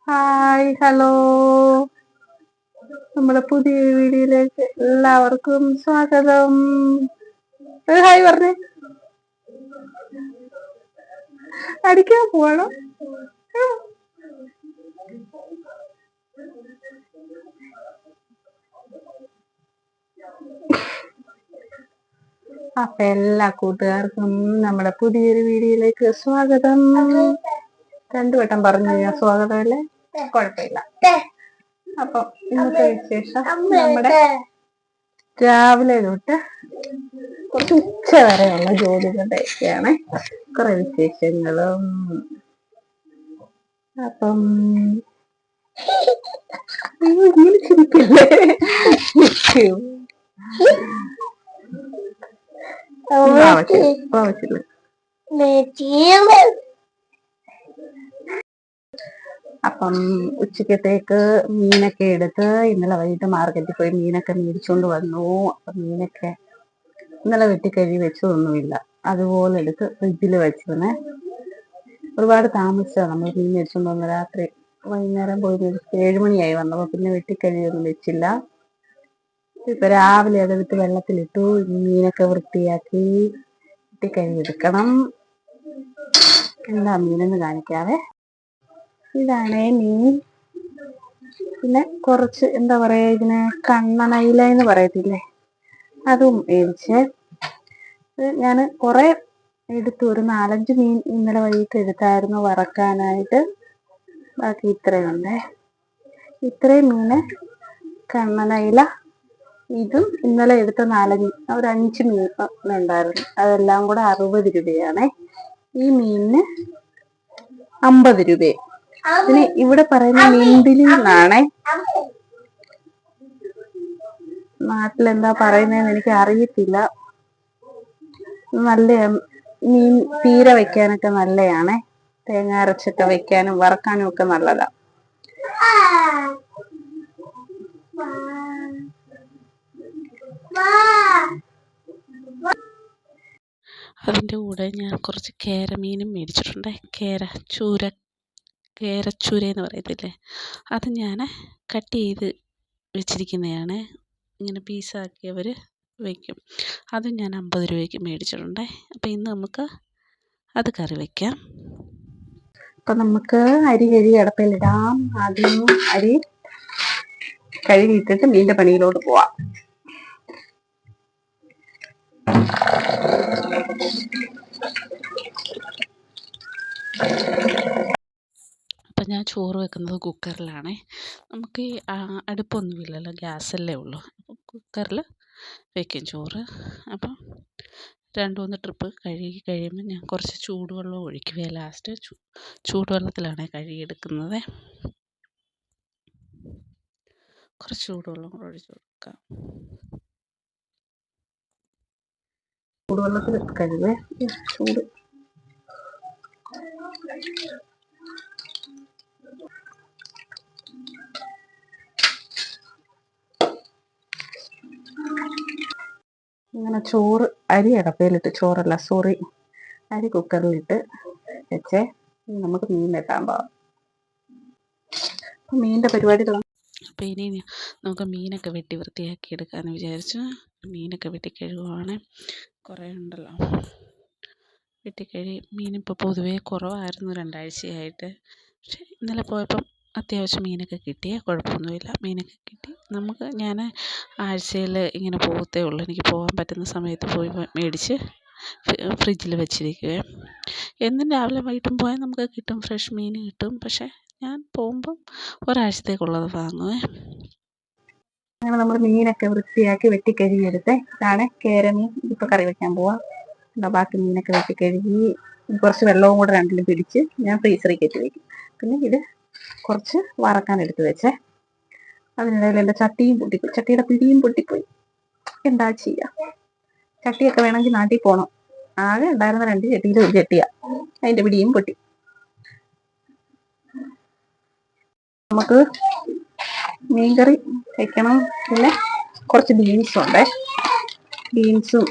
Hi hello, നമ്മുടെ പുതിയ വീഡിയോയിലേക്ക് എല്ലാവർക്കും സ്വാഗതം. ഹായ് പറഞ്ഞേ. അടിക്കാൻ പോവാണോ? അപ്പൊ എല്ലാ കൂട്ടുകാർക്കും നമ്മുടെ പുതിയൊരു വീഡിയോയിലേക്ക് സ്വാഗതം. 2 വട്ടം പറഞ്ഞു ഞാൻ സ്വാഗതമല്ലേ, കുഴപ്പമില്ല. അപ്പൊ ഇന്നത്തെ വിശേഷം നമ്മുടെ രാവിലെ തൊട്ട് കുറച്ച് ഉച്ച വരെയുള്ള ജോലികളുടെയൊക്കെയാണ് കുറെ വിശേഷങ്ങളും. അപ്പം ഇങ്ങനെ ചിരിക്കല്ലേ. അപ്പം ഉച്ചക്കത്തേക്ക് മീനൊക്കെ എടുത്ത് ഇന്നലെ വൈകിട്ട് മാർക്കറ്റിൽ പോയി മീനൊക്കെ മേടിച്ചോണ്ട് വന്നു. അപ്പം മീനൊക്കെ ഇന്നലെ വെട്ടിക്കഴുകി വെച്ചതൊന്നുമില്ല, അതുപോലെ എടുത്ത് ഫ്രിഡ്ജിൽ വെച്ചിരുന്നേ. ഒരുപാട് താമസിച്ചാണ് നമ്മൾ മീൻ മേടിച്ചോണ്ട് വന്ന്. രാത്രി വൈകുന്നേരം പോയി മേടിച്ച് 7 മണിയായി വന്നപ്പോൾ പിന്നെ വെട്ടിക്കഴുകിയൊന്നും വെച്ചില്ല. ഇപ്പൊ രാവിലെ അതെടുത്ത് വെള്ളത്തിലിട്ടു. മീനൊക്കെ വൃത്തിയാക്കി വെട്ടിക്കഴുകിയെടുക്കണം. എന്താ മീനെന്ന് കാണിക്കാവേ. ഇതാണേ മീൻ. പിന്നെ കുറച്ച് എന്താ പറയാ, ഇതിന് കണ്ണനയില എന്ന് പറയത്തില്ലേ, അതും മേടിച്ച്. ഞാൻ കുറെ എടുത്തു, ഒരു 4-5 മീൻ ഇന്നലെ വൈകിട്ട് എടുത്തായിരുന്നു വറക്കാനായിട്ട്. ബാക്കി ഇത്രയുണ്ടേ. ഇത്രയും മീന് കണ്ണനയില, ഇതും ഇന്നലെ എടുത്ത 4-5 മീൻ ഉണ്ടായിരുന്നു. അതെല്ലാം കൂടെ 60 രൂപയാണേ. ഈ മീനിന് 50 രൂപയും. പിന്നെ ഇവിടെ പറയുന്ന മീൻപിലി എന്നാണേ. നാട്ടിലെന്താ പറയുന്നതെന്ന് എനിക്ക് അറിയത്തില്ല. നല്ല മീൻ പീര വെക്കാനൊക്കെ നല്ലയാണേ. തേങ്ങ അരച്ചൊക്കെ വെക്കാനും വറക്കാനും ഒക്കെ നല്ലതാ. അതിൻ്റെ കൂടെ ഞാൻ കുറച്ച് കേരമീനും മേടിച്ചിട്ടുണ്ട്. കേരച്ചൂര എന്ന് പറയത്തില്ലേ, അത് ഞാൻ കട്ട് ചെയ്ത് വെച്ചിരിക്കുന്നതാണ്. ഇങ്ങനെ പീസാക്കി അവർ വയ്ക്കും. അത് ഞാൻ 50 രൂപയ്ക്ക് മേടിച്ചിട്ടുണ്ട്. അപ്പോൾ ഇന്ന് നമുക്ക് അത് കറി വയ്ക്കാം. അപ്പം നമുക്ക് അരി കഴുകി അടപ്പിലിടാം. ആദ്യം അരി കഴുകിയിട്ടിട്ട് മീൻ്റെ പണിയിലോട്ട് പോവാം. അപ്പം ഞാൻ ചോറ് വെക്കുന്നത് കുക്കറിലാണേ. നമുക്ക് ഈ അടുപ്പൊന്നുമില്ലല്ലോ, ഗ്യാസല്ലേ ഉള്ളൂ. അപ്പം കുക്കറിൽ വയ്ക്കും ചോറ്. അപ്പം 2-3 ട്രിപ്പ് കഴുകി കഴിയുമ്പോൾ ഞാൻ കുറച്ച് ചൂടുവെള്ളം ഒഴിക്കുക. ലാസ്റ്റ് ചൂടുവെള്ളത്തിലാണ് കഴുകിയെടുക്കുന്നത്. കുറച്ച് ചൂടുവെള്ളം കൂടെ ഒഴിച്ച് കൊടുക്കാം. ചൂടുവെള്ളത്തിൽ കഴുകേ. ചൂട് ഇങ്ങനെ ചോറ് അരി അടപ്പയിലിട്ട്, ചോറല്ല സോറി, അരി കുക്കറിലിട്ട് വെച്ചേ. നമുക്ക് മീൻ വെട്ടാൻ പോവാം. മീനിൻ്റെ പരിപാടി തുടങ്ങാം. അപ്പോൾ ഇനി നമുക്ക് മീനൊക്കെ വെട്ടി വൃത്തിയാക്കി എടുക്കാമെന്ന് വിചാരിച്ചു. മീനൊക്കെ വെട്ടി കഴുകുവാണ്. കുറേ ഉണ്ടല്ലോ വെട്ടിക്കഴുകി. മീനിപ്പോൾ പൊതുവേ കുറവായിരുന്നു 2 ആഴ്ചയായിട്ട്. പക്ഷേ ഇന്നലെ പോയപ്പം അത്യാവശ്യം മീനൊക്കെ കിട്ടിയേ, കുഴപ്പമൊന്നുമില്ല. മീനൊക്കെ കിട്ടി. ഞാൻ ആഴ്ചയിൽ ഇങ്ങനെ പോകത്തേ ഉള്ളൂ. എനിക്ക് പോകാൻ പറ്റുന്ന സമയത്ത് പോയി മേടിച്ച് ഫ്രിഡ്ജിൽ വെച്ചിരിക്കുക. എന്നും രാവിലെ വൈകിട്ടും പോയാൽ നമുക്ക് കിട്ടും, ഫ്രഷ് മീൻ കിട്ടും. പക്ഷേ ഞാൻ പോകുമ്പം ഒരാഴ്ചത്തേക്കുള്ളത് വാങ്ങുവേ. അങ്ങനെ നമ്മൾ മീനൊക്കെ വൃത്തിയാക്കി വെട്ടിക്കഴുകിയെടുത്തേ. ഇതാണ് കേരമീൻ. ഇതിപ്പോൾ കറി വെക്കാൻ പോവാം. ബാക്കി മീനൊക്കെ വെട്ടിക്കഴുകി കുറച്ച് വെള്ളവും കൂടെ രണ്ടിലും പിടിച്ച് ഞാൻ ഫ്രീസറിൽ കയറ്റി വയ്ക്കും. പിന്നെ ഇത് കുറച്ച് വറക്കാൻ എടുത്ത് വെച്ചേ. അതിനിടയിൽ എൻ്റെ ചട്ടിയും പൊട്ടിപ്പോയി, ചട്ടിയുടെ പിടിയും പൊട്ടിപ്പോയി. എന്താ ചെയ്യുക, ചട്ടിയൊക്കെ വേണമെങ്കിൽ നാട്ടിൽ പോകണം. ആകെ ഉണ്ടായിരുന്ന 2 ചട്ടിയിൽ 1 ചട്ടിയാ, അതിൻ്റെ പിടിയും പൊട്ടി. നമുക്ക് മീൻകറി വെക്കണം. പിന്നെ കുറച്ച് ബീൻസും ഉണ്ടേ. ബീൻസും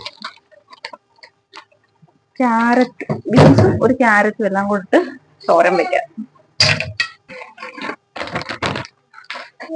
ബീൻസും ഒരു ക്യാരറ്റും എല്ലാം കൊടുത്ത് തോരൻ വെക്കാം. ഈ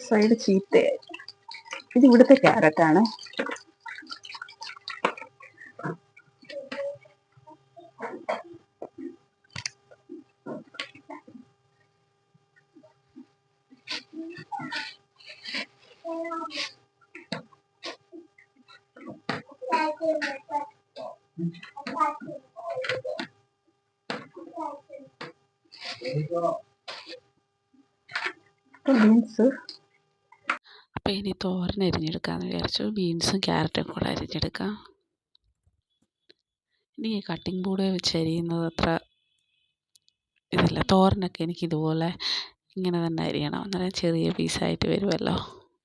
സൈഡ് ചീത്തയായി. ഇത് ഇവിടുത്തെ ക്യാരറ്റാണ്. ബീൻസ് അപ്പോൾ ഇനി തോരൻ അരിഞ്ഞെടുക്കാമെന്ന് വിചാരിച്ചു. ബീൻസും ക്യാരറ്റും കൂടെ അരിഞ്ഞെടുക്കാം. ഇനി ഈ കട്ടിംഗ് ബോർഡ് വെച്ച് അരിയുന്നത് അത്ര ഇതില്ല. തോരനൊക്കെ എനിക്കിതുപോലെ ഇങ്ങനെ തന്നെ അരിയണം, അന്നേരം ചെറിയ പീസായിട്ട് വരുമല്ലോ.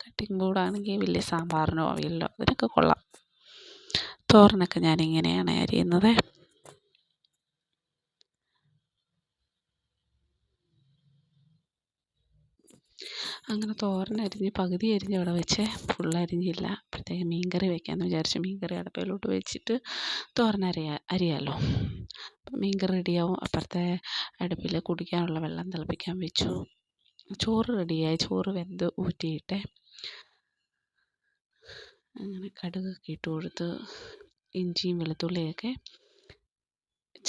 കട്ടിംഗ് ബോർഡാണെങ്കിൽ വലിയ സാമ്പാറിനോ അവിയലിനോ അതിനൊക്കെ കൊള്ളാം. തോരനൊക്കെ ഞാനിങ്ങനെയാണ് അരിയുന്നത്. അങ്ങനെ തോരൻ അരിഞ്ഞ് പകുതി അരിഞ്ഞ് അവിടെ വെച്ച് ഫുള്ളരിഞ്ഞില്ല. അപ്പോഴത്തേക്ക് മീൻകറി വയ്ക്കാമെന്ന് വിചാരിച്ചു. മീൻകറി അടുപ്പിലോട്ട് വെച്ചിട്ട് തോരൻ അരിയാമല്ലോ. അപ്പം മീൻകറി റെഡിയാവും. അപ്പുറത്തെ അടുപ്പിൽ കുടിക്കാനുള്ള വെള്ളം തിളപ്പിക്കാൻ വെച്ചു. ചോറ് റെഡിയായി. ചോറ് വെന്ത് ഊറ്റിയിട്ട് അങ്ങനെ കടുകൊക്കെ ഇട്ട് കൊടുത്ത് ഇഞ്ചിയും വെളുത്തുള്ളിയൊക്കെ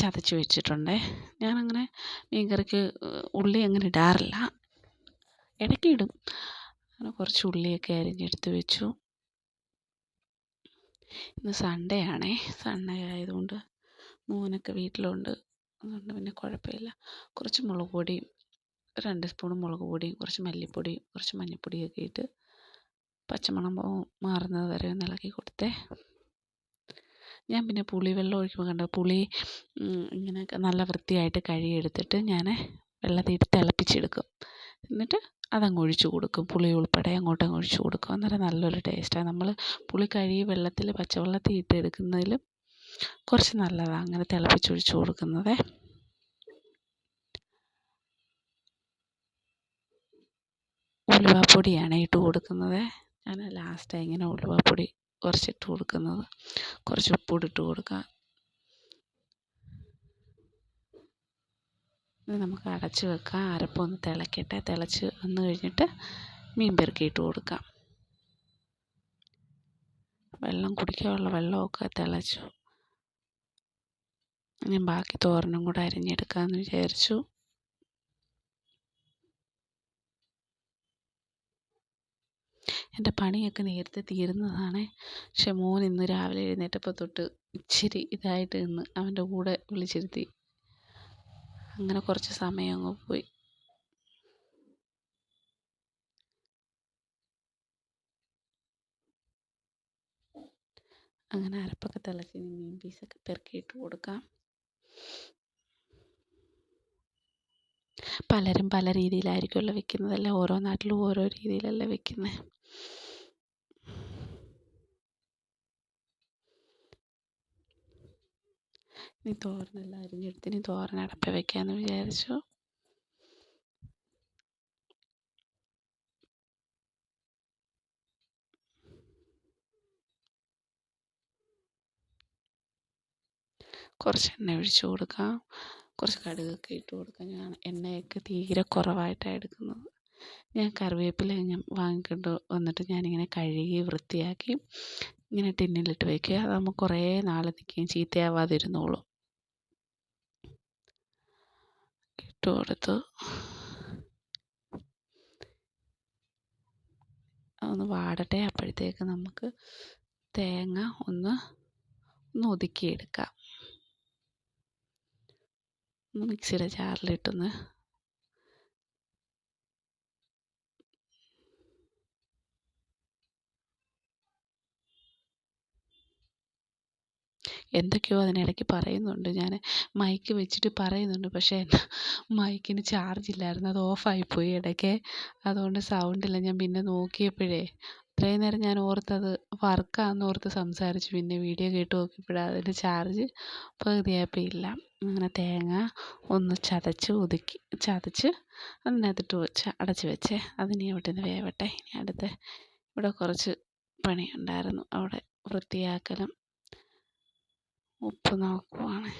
ചതച്ച് വെച്ചിട്ടുണ്ട്. ഞാനങ്ങനെ മീൻകറിക്ക് ഉള്ളി അങ്ങനെ ഇടാറില്ല, ഇടയ്ക്ക് ഇടും. അങ്ങനെ കുറച്ച് ഉള്ളിയൊക്കെ അരിഞ്ഞെടുത്ത് വെച്ചു. ഇന്ന് സൺഡേ ആണേ. സൺഡേ ആയതുകൊണ്ട് മോനൊക്കെ വീട്ടിലുണ്ട്. അതുകൊണ്ട് പിന്നെ കുഴപ്പമില്ല. കുറച്ച് മുളക് പൊടിയും 2 സ്പൂൺ മുളക് പൊടിയും കുറച്ച് മല്ലിപ്പൊടിയും കുറച്ച് മഞ്ഞൾപ്പൊടിയൊക്കെ ഇട്ട് പച്ചമണം മാറുന്നത് വരെ ഒന്ന് ഇളക്കി കൊടുത്തേ. ഞാൻ പിന്നെ പുളിവെള്ളം ഒഴിക്കുമ്പോൾ കണ്ടോ, പുളി ഇങ്ങനെ നല്ല വൃത്തിയായിട്ട് കഴുകിയെടുത്തിട്ട് ഞാൻ വെള്ളത്തിൽ തിളപ്പിച്ചെടുക്കും. എന്നിട്ട് അതങ്ങ് ഒഴിച്ച് കൊടുക്കും. പുളി ഉൾപ്പെടെ അങ്ങോട്ടങ്ങ് ഒഴിച്ച് കൊടുക്കും. അന്നേരം നല്ലൊരു ടേസ്റ്റാണ്. നമ്മൾ പുളി കഴുകി വെള്ളത്തിൽ പച്ചവെള്ളത്തിൽ ഇട്ട് എടുക്കുന്നതിലും കുറച്ച് നല്ലതാണ് അങ്ങനെ തിളപ്പിച്ചൊഴിച്ച് കൊടുക്കുന്നത്. ഉലുവാപ്പൊടിയാണ് ഇട്ട് കൊടുക്കുന്നത്. ഞാൻ ലാസ്റ്റാണ് ഇങ്ങനെ ഉലുവാപ്പൊടി കുറച്ചിട്ട് കൊടുക്കുന്നത്. കുറച്ച് ഉപ്പൂടി ഇട്ട് കൊടുക്കാം. ഇത് നമുക്ക് അടച്ച് വെക്കാം. അരപ്പൊന്ന് തിളക്കട്ടെ. തിളച്ച് വന്ന് കഴിഞ്ഞിട്ട് മീൻ പെറുക്കിയിട്ട് കൊടുക്കാം. വെള്ളം കുടിക്കാനുള്ള വെള്ളമൊക്കെ തിളച്ചു. ഞാൻ ബാക്കി തോരനും കൂടെ അരിഞ്ഞെടുക്കാമെന്ന് വിചാരിച്ചു. എൻ്റെ പണിയൊക്കെ നേരത്തെ തീരുന്നതാണ്. പക്ഷെ മോൻ ഇന്ന് രാവിലെ എഴുന്നേറ്റപ്പോൾ തൊട്ട് ഇച്ചിരി ഇതായിട്ട് നിന്ന് അവൻ്റെ കൂടെ വിളിച്ചിരുത്തി. അങ്ങനെ കുറച്ച് സമയം അങ്ങ് പോയി. അങ്ങനെ അരപ്പൊക്കെ തിളച്ച് മീൻ പീസൊക്കെ പെറുക്കിയിട്ട് കൊടുക്കാം. പലരും പല രീതിയിലായിരിക്കുമല്ലോ വെക്കുന്നതല്ലേ. ഓരോ നാട്ടിലും ഓരോ രീതിയിലല്ലേ വെക്കുന്നത്. ഇനി തോരനെല്ലാം അരിഞ്ഞെടുത്ത് ഇനി തോരൻ അടപ്പ വെക്കാമെന്ന് വിചാരിച്ചു. കുറച്ച് എണ്ണ ഒഴിച്ച് കൊടുക്കാം. കുറച്ച് കടുകൊക്കെ ഇട്ട് കൊടുക്കാം. ഞാൻ എണ്ണയൊക്കെ തീരെ കുറവായിട്ടാണ് എടുക്കുന്നത്. ഞാൻ കറിവേപ്പില വാങ്ങിക്കൊണ്ട് വന്നിട്ട് ഞാനിങ്ങനെ കഴുകി വൃത്തിയാക്കി ഇങ്ങനെ ടിന്നിലിട്ട് വയ്ക്കുക. അതാകുമ്പോൾ കുറേ നാൾ നിൽക്കുകയും ചീത്തയാവാതിരുന്നോളും. ഇട്ട് കൊടുത്ത് ഒന്ന് വാടട്ടെ. അപ്പോഴത്തേക്ക് നമുക്ക് തേങ്ങ ഒന്ന് ഒതുക്കിയെടുക്കാം. ഒന്ന് മിക്സിയുടെ ജാറിലിട്ടൊന്ന് എന്തൊക്കെയോ അതിനിടയ്ക്ക് പറയുന്നുണ്ട്. ഞാൻ മൈക്ക് വെച്ചിട്ട് പറയുന്നുണ്ട്, പക്ഷേ മൈക്കിന് ചാർജ് ഇല്ലായിരുന്നു. അത് ഓഫായിപ്പോയി ഇടയ്ക്ക്. അതുകൊണ്ട് സൗണ്ടില്ല. ഞാൻ പിന്നെ നോക്കിയപ്പോഴേ ഇത്രയും നേരം ഞാൻ ഓർത്തത് വർക്കാണെന്ന് ഓർത്ത് സംസാരിച്ചു. പിന്നെ വീഡിയോ കേട്ട് നോക്കിയപ്പോഴാണ് അതിൻ്റെ ചാർജ് പകുതിയായപ്പോൾ ഇല്ല. അങ്ങനെ തേങ്ങ ഒന്ന് ചതച്ച് അതിനകത്തിട്ട് വെച്ച് അടച്ച് വെച്ചേ. അതിനി അവിടെ നിന്ന് വേവട്ടെ. ഇനി അടുത്ത് ഇവിടെ കുറച്ച് പണിയുണ്ടായിരുന്നു. അവിടെ വൃത്തിയാക്കലും ഉപ്പ് നോക്കുവാണ്.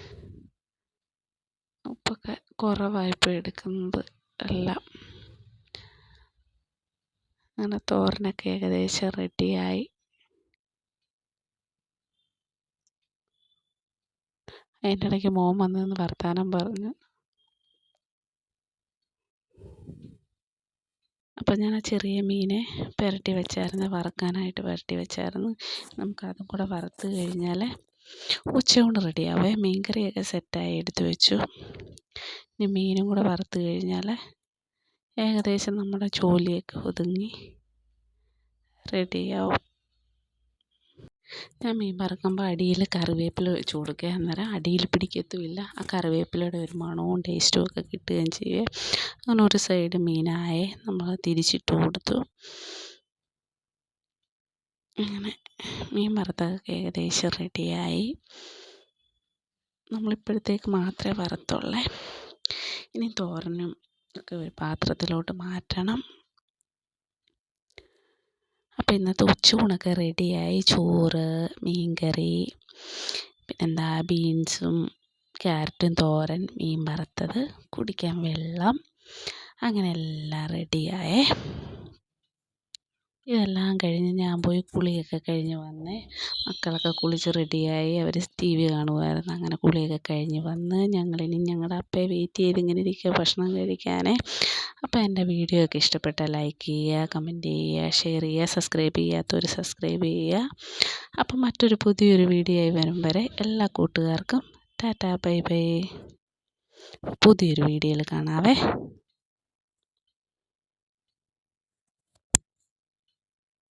ഉപ്പൊക്കെ കുറവായിപ്പോൾ എടുക്കുന്നത് എല്ലാം. അങ്ങനെ തോരനൊക്കെ ഏകദേശം റെഡിയായി. അതിൻ്റെ ഇടയ്ക്ക് മോൻ വന്ന് നിന്ന് വർത്താനം പറഞ്ഞു. അപ്പം ഞാൻ ആ ചെറിയ മീനെ വറുക്കാനായിട്ട് പുരട്ടി വെച്ചായിരുന്നു. നമുക്കതും കൂടെ വറുത്ത് കഴിഞ്ഞാൽ ഉച്ചയൂണ് റെഡിയാവേ. മീൻകറിയൊക്കെ സെറ്റായി എടുത്ത് വെച്ചു. ഇനി മീനും കൂടെ വറുത്ത് കഴിഞ്ഞാൽ ഏകദേശം നമ്മുടെ ജോലിയൊക്കെ ഒതുങ്ങി റെഡിയാവും. ഞാൻ മീൻ വറുക്കുമ്പോൾ അടിയിൽ കറിവേപ്പില വെച്ച് കൊടുക്കുക. അന്നേരം അടിയിൽ പിടിക്കത്തുമില്ല. ആ കറിവേപ്പിലയുടെ ഒരു മണവും ടേസ്റ്റും ഒക്കെ കിട്ടുകയും ചെയ്യും. അങ്ങനെ ഒരു സൈഡ് മീനായേ നമ്മൾ തിരിച്ചിട്ട് കൊടുത്തു. അങ്ങനെ മീൻ വറുത്തതൊക്കെ ഏകദേശം റെഡിയായി. നമ്മളിപ്പോഴത്തേക്ക് മാത്രമേ വറുത്തുള്ളേ. ഇനി തോരനും ഒക്കെ ഒരു പാത്രത്തിലോട്ട് മാറ്റണം. അപ്പോൾ ഇന്നത്തെ ഉച്ചയൂണൊക്കെ റെഡിയായി. ചോറ്, മീൻകറി, പിന്നെന്താ ബീൻസും ക്യാരറ്റും തോരൻ, മീൻ വറുത്തത്, കുടിക്കാൻ വെള്ളം, അങ്ങനെ എല്ലാം റെഡിയായേ. ഇതെല്ലാം കഴിഞ്ഞ് ഞാൻ പോയി കുളിയൊക്കെ കഴിഞ്ഞ് വന്നേ. മക്കളൊക്കെ കുളിച്ച് റെഡിയായി. അവർ TV കാണുമായിരുന്നു. അങ്ങനെ കുളിയൊക്കെ കഴിഞ്ഞ് വന്ന് ഞങ്ങളിനി ഞങ്ങളുടെ അപ്പയെ വെയിറ്റ് ചെയ്ത് ഇങ്ങനെ ഇരിക്കുക ഭക്ഷണം കഴിക്കാനേ. അപ്പോൾ എൻ്റെ വീഡിയോ ഒക്കെ ഇഷ്ടപ്പെട്ടാൽ ലൈക്ക് ചെയ്യുക, കമൻറ്റ് ചെയ്യുക, ഷെയർ ചെയ്യുക, സബ്സ്ക്രൈബ് ചെയ്യാത്തവർ സബ്സ്ക്രൈബ് ചെയ്യുക. അപ്പം മറ്റൊരു പുതിയൊരു വീഡിയോ ആയി വരും വരെ എല്ലാ കൂട്ടുകാർക്കും ടാറ്റാ ബൈ ബൈ. പുതിയൊരു വീഡിയോയിൽ കാണാവേ.